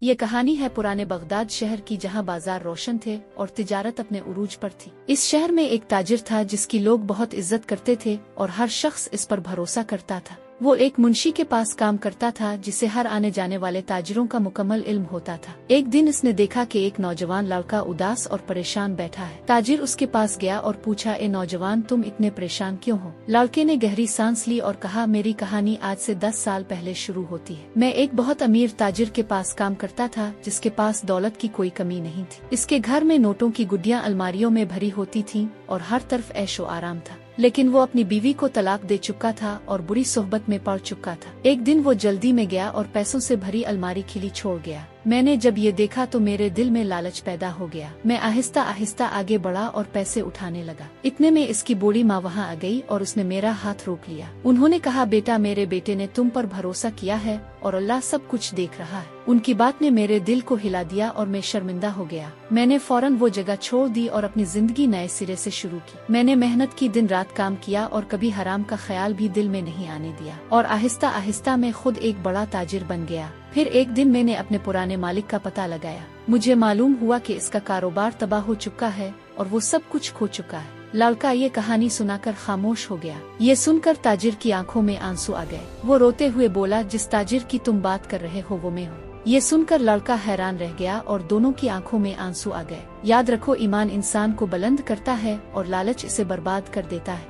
ये कहानी है पुराने बगदाद शहर की, जहां बाजार रोशन थे और तिजारत अपने उरूज पर थी। इस शहर में एक ताजिर था जिसकी लोग बहुत इज्जत करते थे और हर शख्स इस पर भरोसा करता था। वो एक मुंशी के पास काम करता था जिसे हर आने जाने वाले ताजिरों का मुकम्मल इल्म होता था। एक दिन इसने देखा कि एक नौजवान लड़का उदास और परेशान बैठा है। ताजिर उसके पास गया और पूछा, ए नौजवान, तुम इतने परेशान क्यों हो? लड़के ने गहरी सांस ली और कहा, मेरी कहानी आज से 10 साल पहले शुरू होती है। मैं एक बहुत अमीर ताजिर के पास काम करता था जिसके पास दौलत की कोई कमी नहीं थी। इसके घर में नोटों की गुड्डियां अलमारियों में भरी होती थीं और हर तरफ ऐशो आराम था। लेकिन वो अपनी बीवी को तलाक दे चुका था और बुरी सोहबत में पड़ चुका था। एक दिन वो जल्दी में गया और पैसों से भरी अलमारी खिली छोड़ गया। मैंने जब ये देखा तो मेरे दिल में लालच पैदा हो गया। मैं आहिस्ता आहिस्ता आगे बढ़ा और पैसे उठाने लगा। इतने में इसकी बूढ़ी माँ वहाँ आ गई और उसने मेरा हाथ रोक लिया। उन्होंने कहा, बेटा, मेरे बेटे ने तुम पर भरोसा किया है और अल्लाह सब कुछ देख रहा है। उनकी बात ने मेरे दिल को हिला दिया और मैं शर्मिंदा हो गया। मैंने फौरन वो जगह छोड़ दी और अपनी जिंदगी नए सिरे से शुरू की। मैंने मेहनत की, दिन रात काम किया और कभी हराम का ख्याल भी दिल में नहीं आने दिया और आहिस्ता आहिस्ता मैं खुद एक बड़ा ताजिर बन गया। फिर एक दिन मैंने अपने पुराने मालिक का पता लगाया। मुझे मालूम हुआ कि इसका कारोबार तबाह हो चुका है और वो सब कुछ खो चुका है। लड़का ये कहानी सुनाकर खामोश हो गया। ये सुनकर ताजिर की आंखों में आंसू आ गए। वो रोते हुए बोला, जिस ताजिर की तुम बात कर रहे हो वो मैं हूँ। ये सुनकर लड़का हैरान रह गया और दोनों की आंखों में आंसू आ गए। याद रखो, ईमान इंसान को बुलंद करता है और लालच इसे बर्बाद कर देता है।